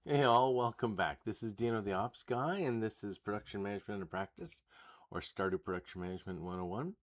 Hey all, welcome back. This is Dino the Ops Guy, and this is Production Management in Practice, or Stardew Production Management 101.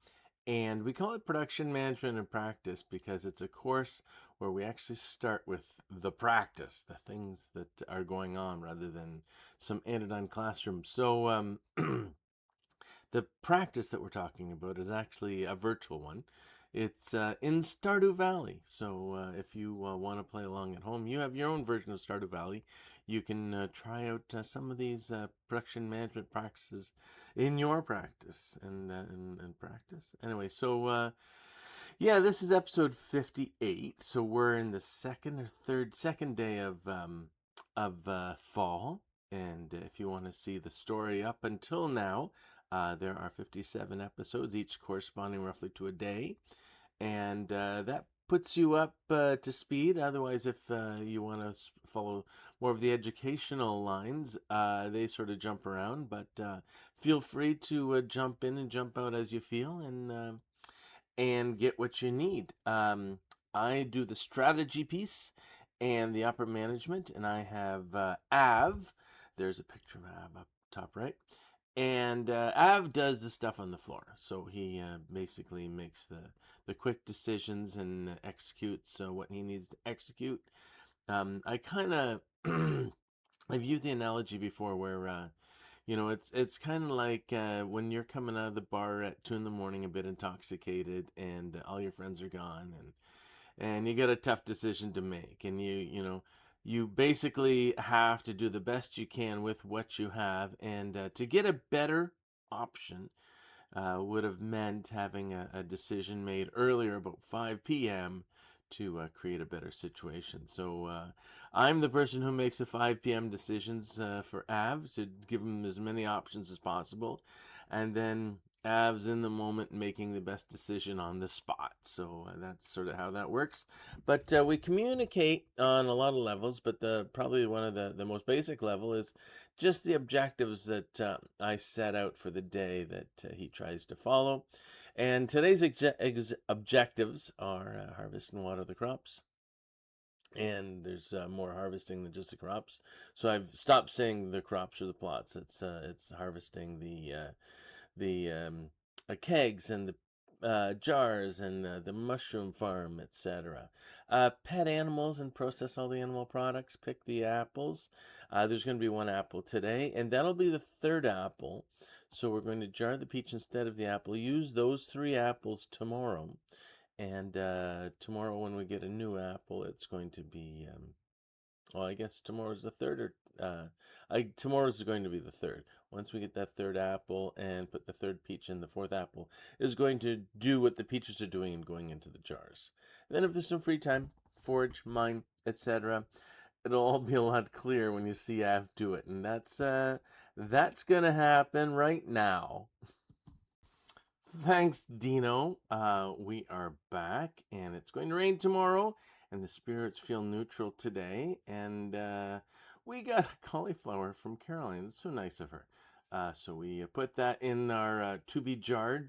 And we call it Production Management in Practice because it's a course where we actually start with the practice, the things that are going on, rather than some anodyne classroom. So the practice that we're talking about is actually a virtual one. It's in Stardew Valley. So if you want to play along at home, you have your own version of Stardew Valley. You can try out some of these production management practices in your practice and practice. Anyway, so yeah, this is episode 58. So we're in the second day of fall. And if you want to see the story up until now, there are 57 episodes, each corresponding roughly to a day. And that puts you up to speed. Otherwise, if you want to follow more of the educational lines, they sort of jump around. But feel free to jump in and jump out as you feel and get what you need. I do the strategy piece and the upper management, and I have Av. There's a picture of Av up top right. And Av does the stuff on the floor. So he basically makes the quick decisions and executes what he needs to execute. I kind of I've used the analogy before where it's kind of like when you're coming out of the bar at 2 a.m, a bit intoxicated, and all your friends are gone, and you got a tough decision to make, and you basically have to do the best you can with what you have, and to get a better option would have meant having a decision made earlier, about 5 p.m., to create a better situation. So I'm the person who makes the 5 p.m. decisions for Av, to give him as many options as possible. And then Av's in the moment making the best decision on the spot. So that's sort of how that works. But we communicate on a lot of levels, but probably one of the most basic level is just the objectives that I set out for the day that he tries to follow. And today's objectives are harvest and water the crops. And there's more harvesting than just the crops. So I've stopped saying the crops or the plots. It's harvesting the kegs and the jars and the mushroom farm, etc. Pet animals and process all the animal products. Pick the apples. There's going to be one apple today, and that'll be the third apple. So we're going to jar the peach instead of the apple. Use those 3 apples tomorrow. And tomorrow when we get a new apple, it's going to be, well, I guess tomorrow's the third, or tomorrow's going to be the third. Once we get that third apple and put the third peach in, the fourth apple is going to do what the peaches are doing and going into the jars. And then if there's some free time, forage, mine, etc., it'll all be a lot clearer when you see Av do it. And that's gonna happen right now. Thanks, Dino. We are back, and it's going to rain tomorrow, and the spirits feel neutral today. And we got a cauliflower from Caroline. That's so nice of her. So we put that in our to be jarred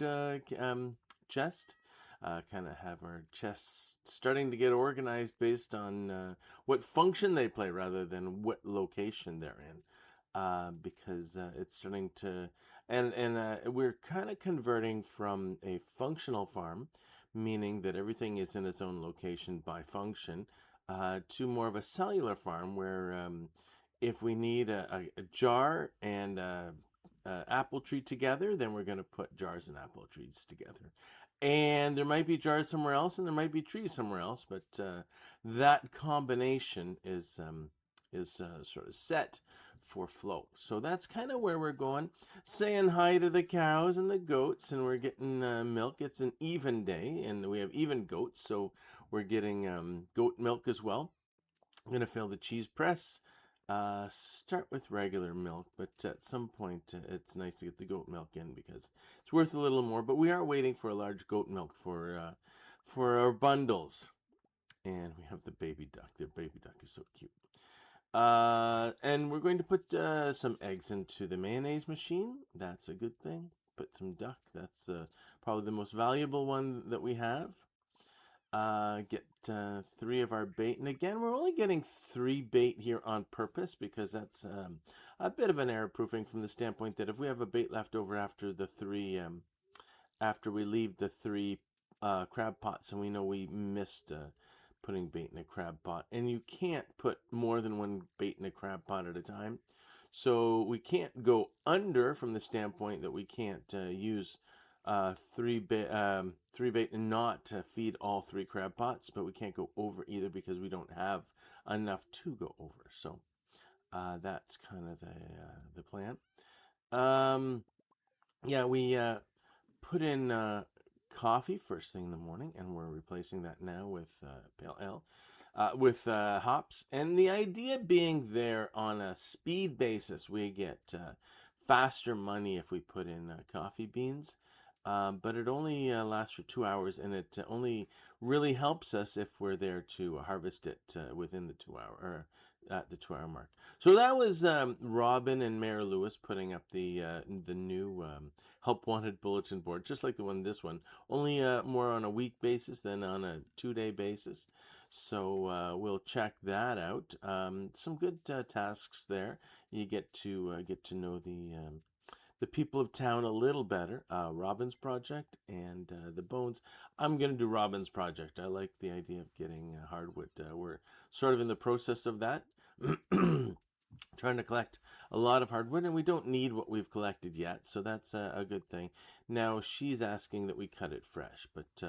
chest. Kind of have our chests starting to get organized based on what function they play rather than what location they're in. Because it's starting to, and we're kind of converting from a functional farm, meaning that everything is in its own location by function, to more of a cellular farm where if we need a jar and apple tree together, then we're going to put jars and apple trees together. And there might be jars somewhere else, and there might be trees somewhere else, but that combination is sort of set for flow. So that's kind of where we're going. Saying hi to the cows and the goats, and we're getting milk. It's an even day, and we have even goats, so we're getting goat milk as well. I'm going to fill the cheese press. Start with regular milk, but at some point it's nice to get the goat milk in because it's worth a little more. But we are waiting for a large goat milk for our bundles. And we have the baby duck. Their baby duck is so cute. And we're going to put some eggs into the mayonnaise machine. That's a good thing. Put some duck. That's probably the most valuable one that we have. get 3 of our bait. And again, we're only getting 3 bait here on purpose because that's a bit of an error proofing from the standpoint that if we have a bait left over after the 3, after we leave the 3 crab pots, and we know we missed putting bait in a crab pot, and you can't put more than 1 bait in a crab pot at a time. So we can't go under from the standpoint that we can't use 3 bait and not feed all 3 crab pots, but we can't go over either because we don't have enough to go over. So that's kind of the plan. Yeah, we put in coffee first thing in the morning, and we're replacing that now with pale ale. With hops, and the idea being there on a speed basis, we get faster money if we put in coffee beans, but it only lasts for 2 hours, and it only really helps us if we're there to harvest it within the 2 hour or at the 2 hour mark. So that was Robin and Mayor Lewis putting up the new help wanted bulletin board, just like this one, only more on a week basis than on a 2-day basis. So we'll check that out. Some good tasks there. You get to know the people of town a little better. Robin's project and the bones. I'm gonna do Robin's project. I like the idea of getting hardwood. We're sort of in the process of that. Trying to collect a lot of hardwood, and we don't need what we've collected yet, so that's a good thing. Now she's asking that we cut it fresh, but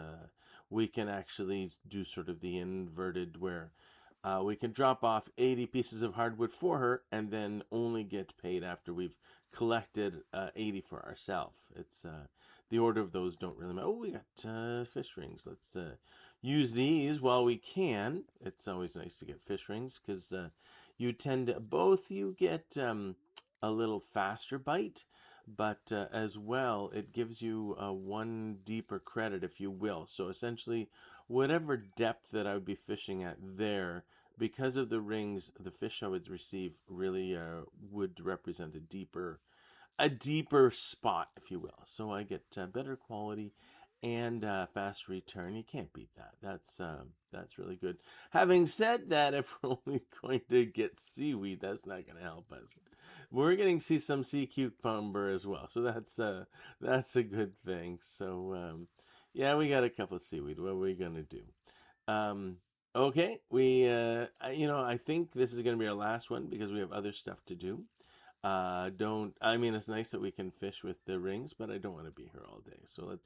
we can actually do sort of the inverted where we can drop off 80 pieces of hardwood for her and then only get paid after we've collected 80 for ourselves. It's the order of those don't really matter. Oh, we got fish rings. Let's use these while we can. It's always nice to get fish rings because you tend to you get a little faster bite, but as well it gives you 1 deeper credit, if you will. So essentially, whatever depth that I would be fishing at there, because of the rings, the fish I would receive really would represent a deeper spot, if you will. So I get better quality and fast return. You can't beat that. That's really good. Having said that, if we're only going to get seaweed, that's not going to help us. We're getting some sea cucumber as well, so that's a good thing. So yeah, we got a couple of seaweed. What are we gonna do? Okay, I think this is gonna be our last one because we have other stuff to do. It's nice that we can fish with the rings, but I don't want to be here all day. So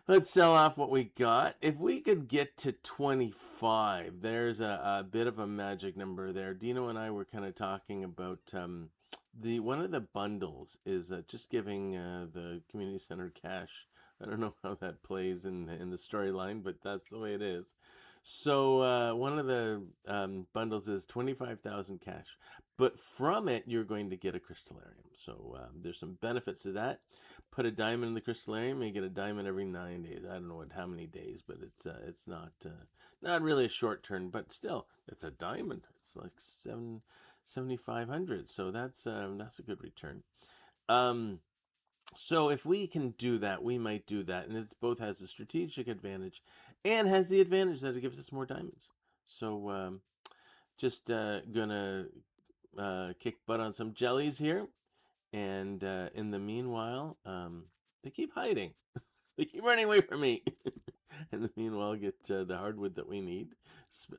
let's sell off what we got. If we could get to 25, there's a bit of a magic number there. Dino and I were kind of talking about one of the bundles is just giving the community center cash. I don't know how that plays in the storyline, but that's the way it is. So one of the bundles is 25,000 cash, but from it you're going to get a crystallarium. So there's some benefits to that. Put a diamond in the crystallarium, you get a diamond every 9 days. I don't know how many days, but it's not really a short turn, but still it's a diamond. It's like 7,500. So that's a good return. So if we can do that, we might do that, and it both has a strategic advantage and has the advantage that it gives us more diamonds. So just gonna kick butt on some jellies here, and in the meanwhile, they keep hiding. They keep running away from me. In the meanwhile, get the hardwood that we need,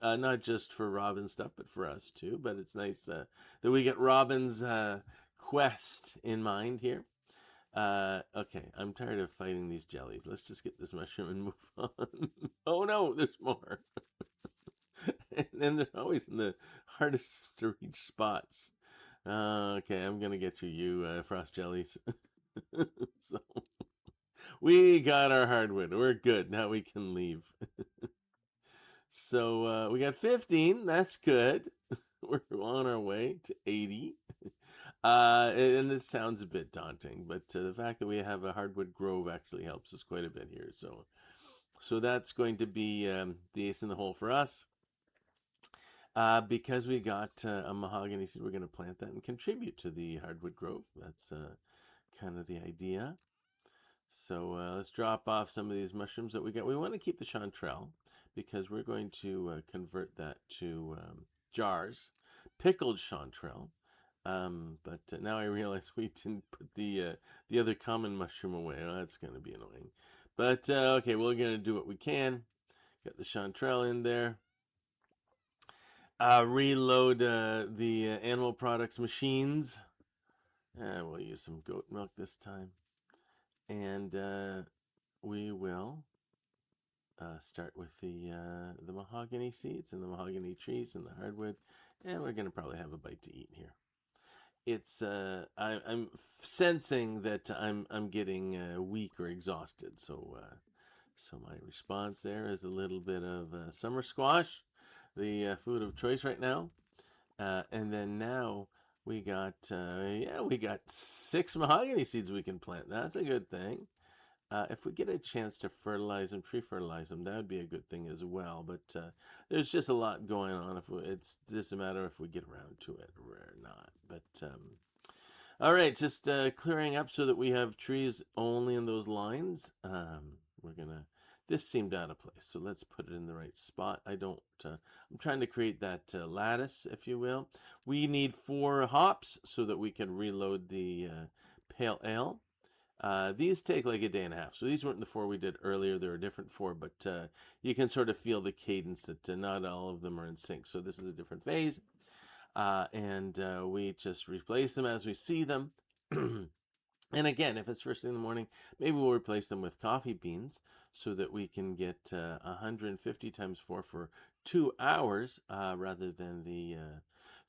not just for Robin stuff, but for us too. But it's nice that we get Robin's quest in mind here. Okay, I'm tired of fighting these jellies. Let's just get this mushroom and move on. Oh no, there's more. And then they're always in the hardest to reach spots. Okay, I'm gonna get you frost jellies. So we got our hardwood. We're good. Now we can leave. So we got 15. That's good. We're on our way to 80. And it sounds a bit daunting, but the fact that we have a hardwood grove actually helps us quite a bit here. So that's going to be the ace in the hole for us. Because we got a mahogany seed, we're going to plant that and contribute to the hardwood grove. That's kind of the idea. So let's drop off some of these mushrooms that we got. We want to keep the chanterelle because we're going to convert that to jars, pickled chanterelle. But now I realize we didn't put the other common mushroom away. Oh, that's going to be annoying. But okay, we're going to do what we can. Got the chanterelle in there. Reload the animal products machines. We'll use some goat milk this time. And we will start with the mahogany seeds and the mahogany trees and the hardwood. And we're going to probably have a bite to eat here. It's I'm sensing that I'm getting weak or exhausted. So my response there is a little bit of summer squash, the food of choice right now. And then now we got 6 mahogany seeds we can plant. That's a good thing. If we get a chance to fertilize them, tree fertilize them, that would be a good thing as well. But there's just a lot going on. It's just a matter if we get around to it or not. But all right, just clearing up so that we have trees only in those lines. We're gonna. This seemed out of place, so let's put it in the right spot. I'm trying to create that lattice, if you will. We need 4 hops so that we can reload the pale ale. These take like a day and a half. So these weren't the 4 we did earlier. There are different 4, but you can sort of feel the cadence that not all of them are in sync. So this is a different phase. And we just replace them as we see them. And again, if it's first thing in the morning, maybe we'll replace them with coffee beans so that we can get 150 times 4 for 2 hours rather than the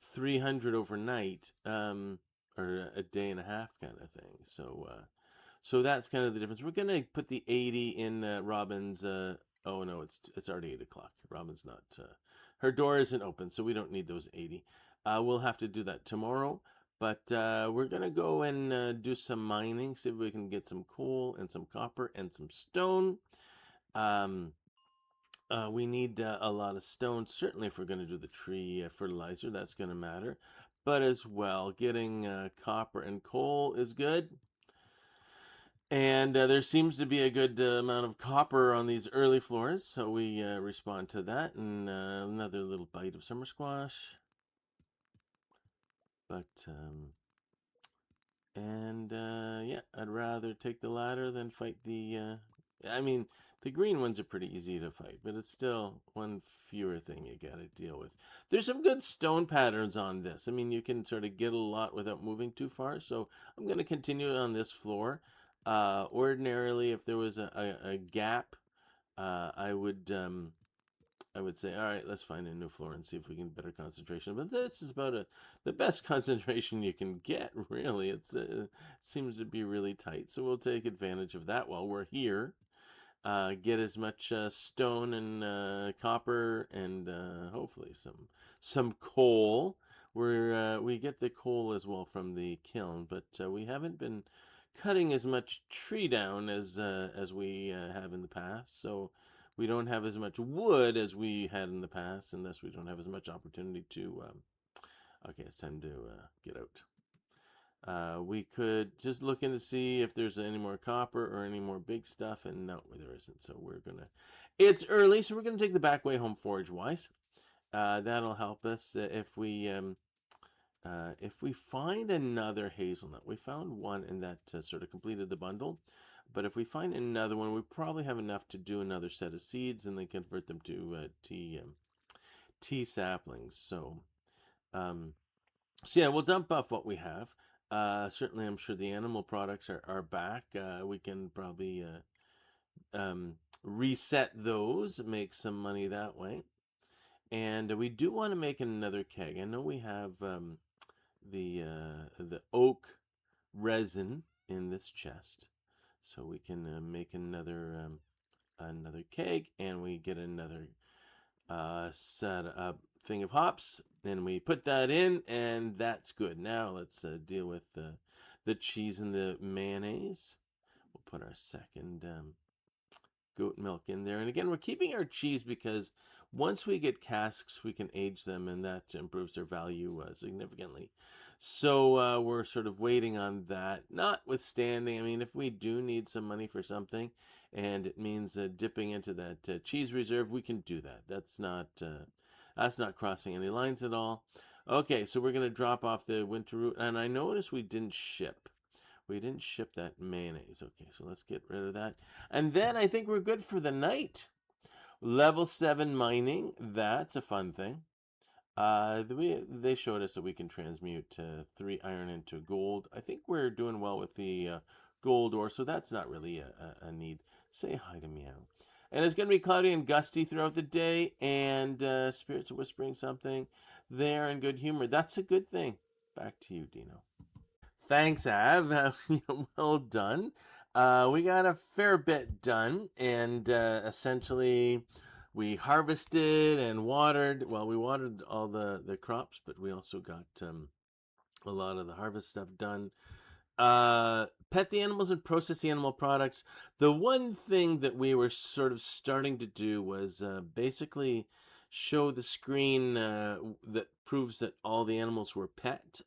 300 overnight or a day and a half kind of thing. So that's kind of the difference. We're going to put the 80 in Robin's. Oh no, it's already 8 o'clock. Robin's not. Her door isn't open, so we don't need those 80. We'll have to do that tomorrow. But we're going to go and do some mining, see if we can get some coal and some copper and some stone. We need a lot of stone, certainly if we're going to do the tree fertilizer, that's going to matter. But as well, getting copper and coal is good. And there seems to be a good amount of copper on these early floors, so we respond to that. And another little bite of summer squash. But yeah, I'd rather take the ladder than fight the. I mean, the green ones are pretty easy to fight, but it's still one fewer thing you gotta deal with. There's some good stone patterns on this. I mean, you can sort of get a lot without moving too far. So I'm gonna continue on this floor. Ordinarily, if there was a gap, I would say, all right, let's find a new floor and see if we can get better concentration. But this is about the best concentration you can get, really. It seems to be really tight. So we'll take advantage of that while we're here. Get as much stone and copper and hopefully some coal. We get the coal as well from the kiln, but we haven't been cutting as much tree down as we have in the past. So we don't have as much wood as we had in the past, and thus we don't have as much opportunity to. Okay, it's time to get out. We could just look in to see if there's any more copper or any more big stuff, and no, there isn't. So we're gonna. It's early, so we're gonna take the back way home forage-wise. That'll help us if we find another hazelnut. We found one, and that sort of completed the bundle. But if we find another one, we probably have enough to do another set of seeds and then convert them to tea saplings. So yeah, we'll dump off what we have. Certainly, I'm sure the animal products are back. We can probably reset those, make some money that way. And we do want to make another keg. I know we have the oak resin in this chest, so we can make another keg, and we get another set up thing of hops, and we put that in, and that's good. Now let's deal with the cheese and the mayonnaise. We'll put our second goat milk in there, and again, we're keeping our cheese because Once we get casks, we can age them, and that improves their value significantly. So we're sort of waiting on that. Notwithstanding, I mean, if we do need some money for something, and it means dipping into that cheese reserve, we can do that. That's not crossing any lines at all. Okay, so we're going to drop off the winter root, and I noticed we didn't ship. We didn't ship that mayonnaise. Okay, so let's get rid of that. And then I think we're good for the night. Level 7 mining, that's a fun thing. They showed us that we can transmute 3 iron into gold. I think we're doing well with the gold ore, so that's not really a need. Say hi to Meow. And it's going to be cloudy and gusty throughout the day, and spirits are whispering something. They're in good humor. That's a good thing. Back to you, Dino. Thanks, Av. Well done. We got a fair bit done, and essentially we harvested and watered. Well, we watered all the crops, but we also got a lot of the harvest stuff done. Pet the animals and process the animal products. The one thing that we were sort of starting to do was basically show the screen that proves that all the animals were pet.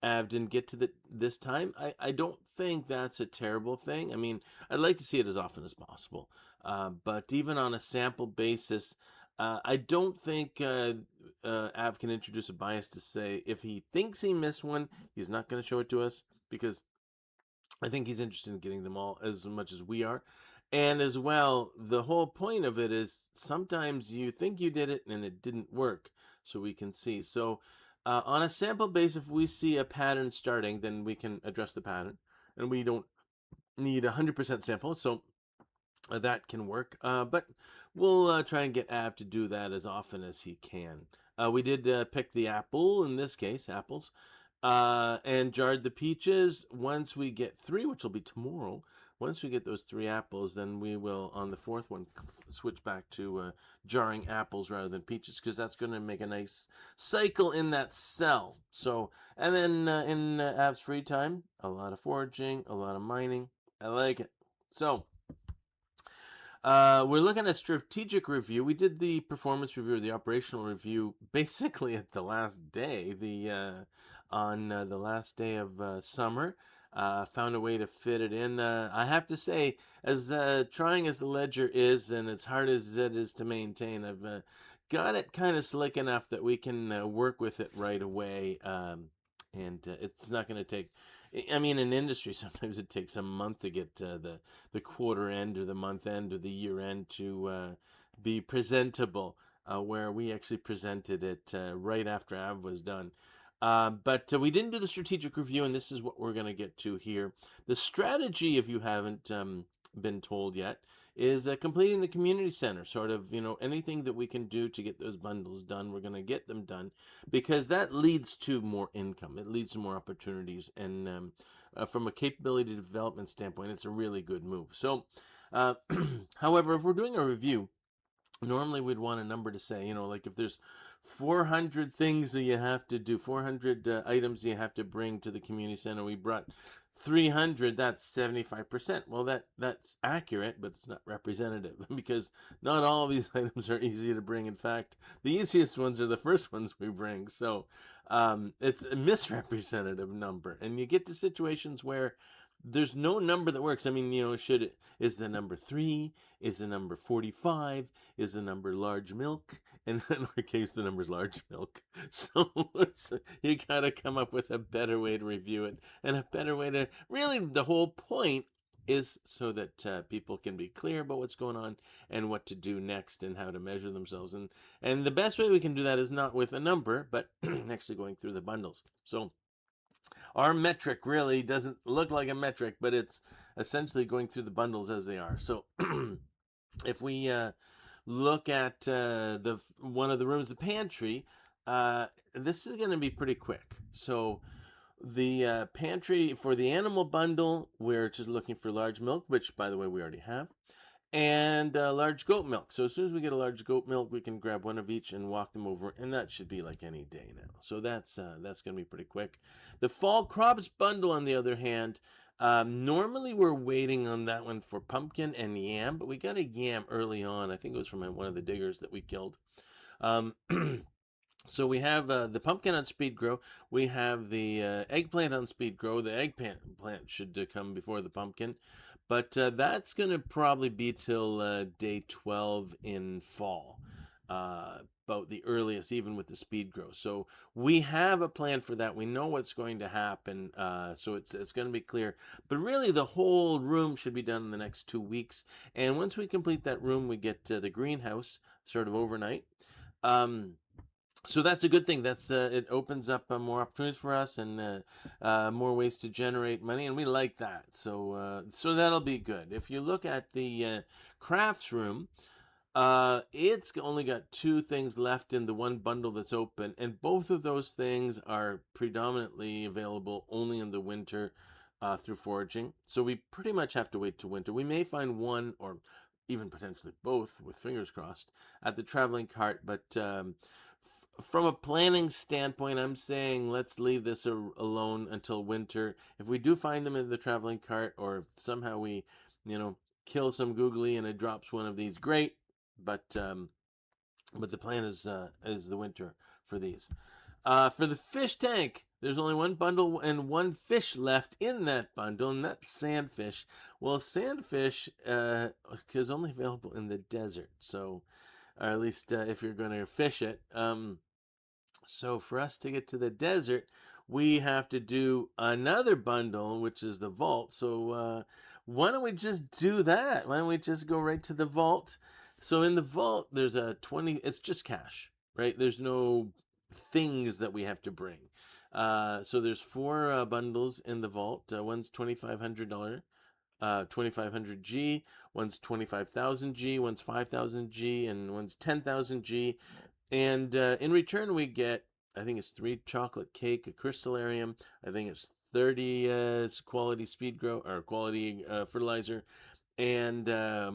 Av didn't get to this time. I don't think that's a terrible thing. I mean, I'd like to see it as often as possible. But even on a sample basis, I don't think Av can introduce a bias to say if he thinks he missed one, he's not going to show it to us, because I think he's interested in getting them all as much as we are. And as well, the whole point of it is sometimes you think you did it and it didn't work, so we can see. So on a sample base, if we see a pattern starting, then we can address the pattern, and we don't need 100% sample, so that can work. But we'll try and get Av to do that as often as he can. We did pick the apple, in this case, apples, and jarred the peaches. Once we get 3, which will be tomorrow, once we get those 3 apples, then we will, on the 4th one, switch back to jarring apples rather than peaches, because that's going to make a nice cycle in that cell. So, and then in Av's free time, a lot of foraging, a lot of mining. I like it. So, we're looking at strategic review. We did the performance review, or the operational review, basically at the last day, on the last day of summer. Found a way to fit it in. I have to say, as trying as the ledger is, and as hard as it is to maintain, I've got it kind of slick enough that we can work with it right away. And it's not going to take. I mean, in industry, sometimes it takes a month to get the quarter end or the month end or the year end to be presentable. Where we actually presented it right after Av was done. But we didn't do the strategic review, and this is what we're going to get to here. The strategy, if you haven't been told yet, is completing the community center. Sort of, anything that we can do to get those bundles done, we're going to get them done, because that leads to more income. It leads to more opportunities, and from a capability development standpoint, it's a really good move. So, however, if we're doing a review, normally we'd want a number to say, like if there's 400 things that you have to do, 400 items you have to bring to the community center, we brought 300, that's 75%. Well, that's accurate, but it's not representative, because not all of these items are easy to bring. In fact, the easiest ones are the first ones we bring. So it's a misrepresentative number, and you get to situations where there's no number that works. I mean, is the number 3? Is the number 45? Is the number large milk? And in our case, the number's large milk. So you got to come up with a better way to review it, and a better way to, really, the whole point is so that people can be clear about what's going on and what to do next and how to measure themselves. And the best way we can do that is not with a number, but actually going through the bundles. So our metric really doesn't look like a metric, but it's essentially going through the bundles as they are. So if we look at one of the rooms, the pantry, this is going to be pretty quick. So the pantry for the animal bundle, we're just looking for large milk, which, by the way, we already have, and large goat milk. So as soon as we get a large goat milk, we can grab one of each and walk them over, and that should be like any day now. So that's going to be pretty quick. The fall crops bundle, on the other hand, Normally we're waiting on that one for pumpkin and yam, but we got a yam early on. I think it was from one of the diggers that we killed. Um, So we have the pumpkin on speed grow. We have the eggplant on speed grow. The eggplant should come before the pumpkin, but that's going to probably be till day 12 in fall, about the earliest, even with the speed grow. So we have a plan for that. We know what's going to happen, so it's going to be clear. But really, the whole room should be done in the next 2 weeks. And once we complete that room, we get the greenhouse sort of overnight. So that's a good thing. That's it opens up more opportunities for us and more ways to generate money, and we like that. So that'll be good. If you look at the crafts room, it's only got 2 things left in the one bundle that's open, and both of those things are predominantly available only in the winter through foraging. So we pretty much have to wait till winter. We may find one or even potentially both, with fingers crossed, at the traveling cart, but from a planning standpoint, I'm saying let's leave this alone until winter. If we do find them in the traveling cart, or if somehow we, kill some googly and it drops one of these, great. But the plan is the winter for these. For the fish tank, there's only one bundle and one fish left in that bundle, and that's sandfish. Well, sandfish is only available in the desert, so, or at least if you're going to fish it. So for us to get to the desert, we have to do another bundle, which is the vault. So why don't we just do that? Why don't we just go right to the vault? So in the vault, there's a 20, it's just cash, right? There's no things that we have to bring. So there's 4 bundles in the vault. One's $2,500. 2500 G, one's 25,000 G, one's 5,000 G, and one's 10,000 G. And in return, we get, I think it's 3 chocolate cake, a crystallarium. I think it's 30 quality speed grow or quality fertilizer, and a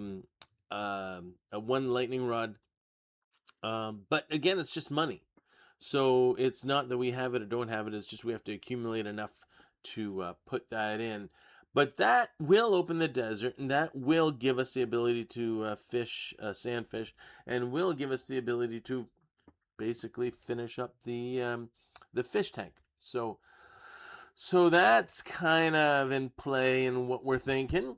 1 lightning rod. But again, it's just money. So it's not that we have it or don't have it. It's just we have to accumulate enough to put that in. But that will open the desert, and that will give us the ability to fish sandfish, and will give us the ability to basically finish up the fish tank. So that's kind of in play in what we're thinking.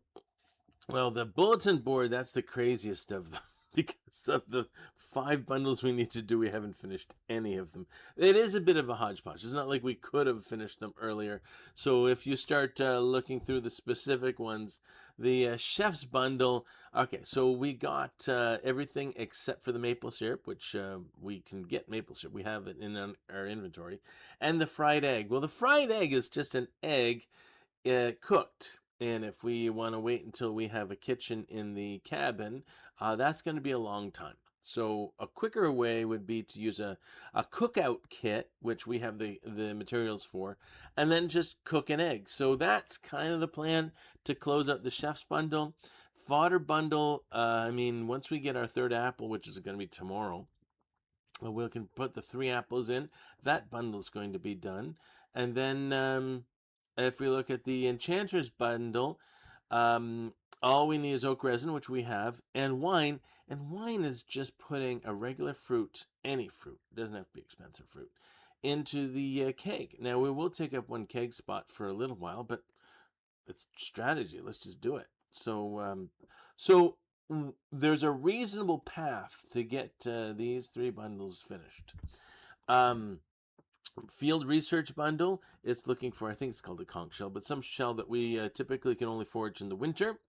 Well, the bulletin board, that's the craziest of them. Because of the 5 bundles we need to do, we haven't finished any of them. It is a bit of a hodgepodge. It's not like we could have finished them earlier. So if you start looking through the specific ones, the chef's bundle, okay, so we got everything except for the maple syrup, which we can get maple syrup. We have it in our inventory. And the fried egg. Well, the fried egg is just an egg cooked. And if we want to wait until we have a kitchen in the cabin, that's going to be a long time. So a quicker way would be to use a cookout kit, which we have the materials for, and then just cook an egg. So that's kind of the plan to close out the chef's bundle. Fodder bundle, I mean, once we get our 3rd apple, which is going to be tomorrow, we can put the 3 apples in. That bundle is going to be done. And then if we look at the Enchanter's bundle, all we need is oak resin, which we have, and wine. And wine is just putting a regular fruit, any fruit, it doesn't have to be expensive fruit, into the keg. Now, we will take up 1 keg spot for a little while, but it's strategy. Let's just do it. So there's a reasonable path to get these 3 bundles finished. Field research bundle, it's looking for, I think it's called a conch shell, but some shell that we typically can only forage in the winter.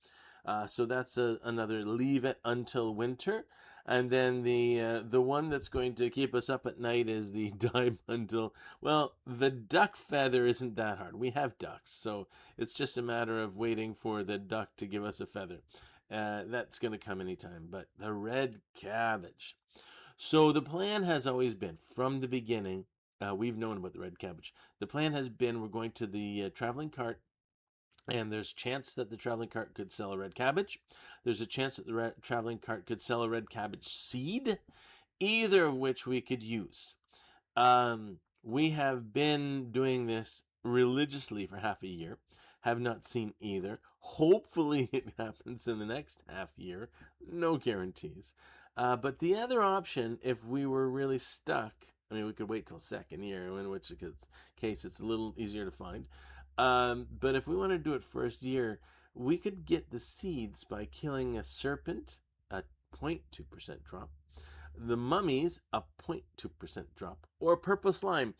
So that's another leave it until winter. And then the one that's going to keep us up at night is the dye bundle. Well, the duck feather isn't that hard. We have ducks, so it's just a matter of waiting for the duck to give us a feather. That's going to come anytime. But the red cabbage. So the plan has always been, from the beginning, we've known about the red cabbage. The plan has been we're going to the traveling cart, and there's a chance that the traveling cart could sell a red cabbage. There's a chance that the traveling cart could sell a red cabbage seed, either of which we could use. We have been doing this religiously for half a year. Have not seen either. Hopefully it happens in the next half year. No guarantees. But the other option, if we were really stuck, I mean, we could wait till second year, in which case it's a little easier to find. But if we want to do it first year, we could get the seeds by killing a serpent, a 0.2% drop, the mummies, a 0.2% drop, or purple slime,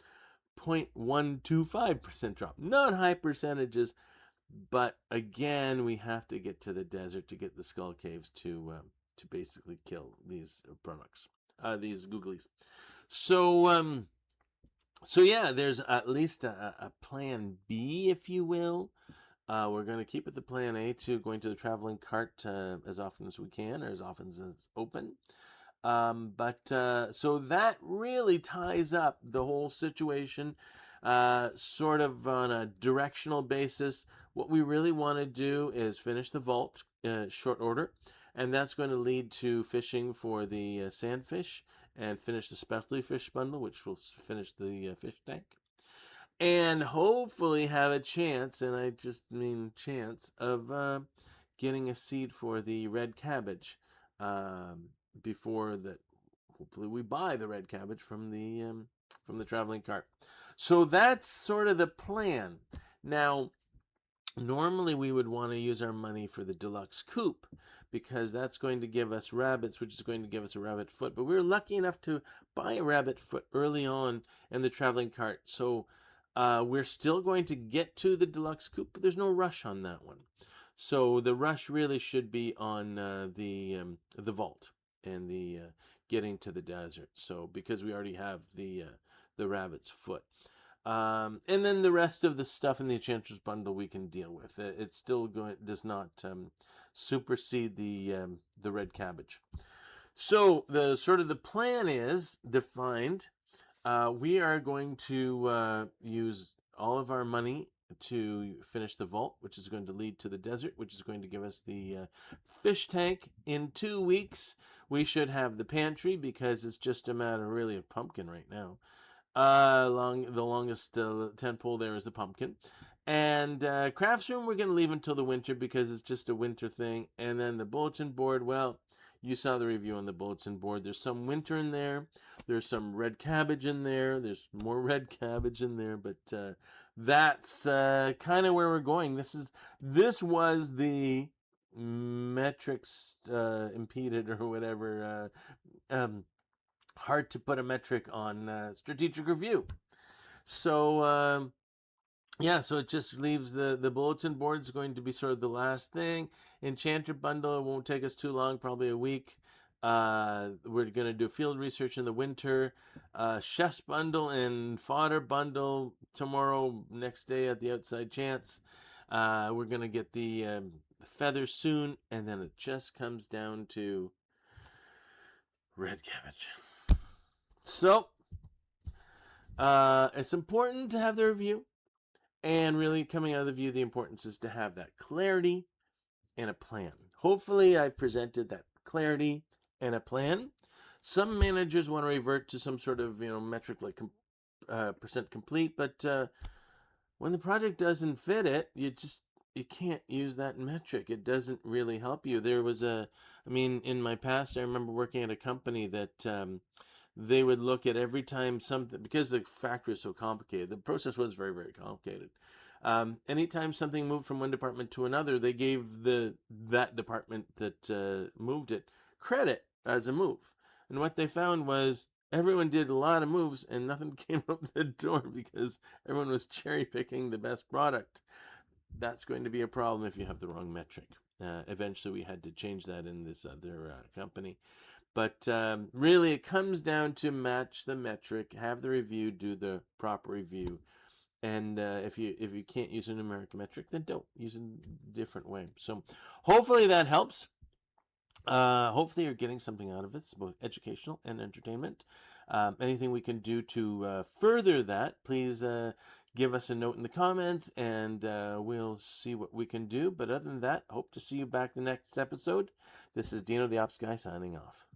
0.125% drop. Not high percentages, but again, we have to get to the desert to get the skull caves to basically kill these products, these googlies. So yeah, there's at least a plan B, if you will. We're going to keep it the plan A to going to the traveling cart as often as we can, or as often as it's open. So that really ties up the whole situation, sort of on a directional basis. What we really want to do is finish the vault short order, and that's going to lead to fishing for the sandfish and finish the specialty fish bundle, which will finish the fish tank. And hopefully have a chance, and I just mean chance, of getting a seed for the red cabbage before that. Hopefully we buy the red cabbage from the traveling cart. So that's sort of the plan. Now, normally we would want to use our money for the deluxe coop, because that's going to give us rabbits, which is going to give us a rabbit foot. But we were lucky enough to buy a rabbit foot early on in the traveling cart. So we're still going to get to the deluxe coop, but there's no rush on that one. So the rush really should be on the vault and the getting to the desert. So because we already have the rabbit's foot. And then the rest of the stuff in the Enchantress bundle we can deal with. It still does not supersede the red cabbage. So the plan is defined. We are going to use all of our money to finish the vault, which is going to lead to the desert, which is going to give us the fish tank. In 2 weeks, we should have the pantry, because it's just a matter really of pumpkin right now. The longest tentpole there is the pumpkin. And crafts room we're going to leave until the winter, because it's just a winter thing. And then the bulletin board, well, you saw the review on the bulletin board. There's some winter in there. There's some red cabbage in there. There's more red cabbage in there. But that's kind of where we're going. This was the metrics impeded, or whatever. Hard to put a metric on strategic review. So yeah, so it just leaves the bulletin board is going to be sort of the last thing. Enchanter bundle, it won't take us too long, probably a week. We're going to do field research in the winter. Chef's bundle and fodder bundle tomorrow, next day at the outside chance. We're going to get the feathers soon, and then it just comes down to red cabbage. So it's important to have the review. And really, coming out of the view, the importance is to have that clarity and a plan. Hopefully, I've presented that clarity and a plan. Some managers want to revert to some sort of metric like percent complete, but when the project doesn't fit it, you can't use that metric. It doesn't really help you. There was in my past, I remember working at a company that they would look at every time something, because the factory is so complicated, the process was very, very complicated. Anytime something moved from one department to another, they gave that department that moved it credit as a move. And what they found was everyone did a lot of moves and nothing came out the door, because everyone was cherry picking the best product. That's going to be a problem if you have the wrong metric. Eventually, we had to change that in this other company. But really, it comes down to match the metric, have the review, do the proper review. And if you can't use a numeric metric, then don't use a different way. So hopefully that helps. Hopefully you're getting something out of it. It's both educational and entertainment. Anything we can do to further that, please give us a note in the comments, and we'll see what we can do. But other than that, hope to see you back the next episode. This is Dino the Ops Guy signing off.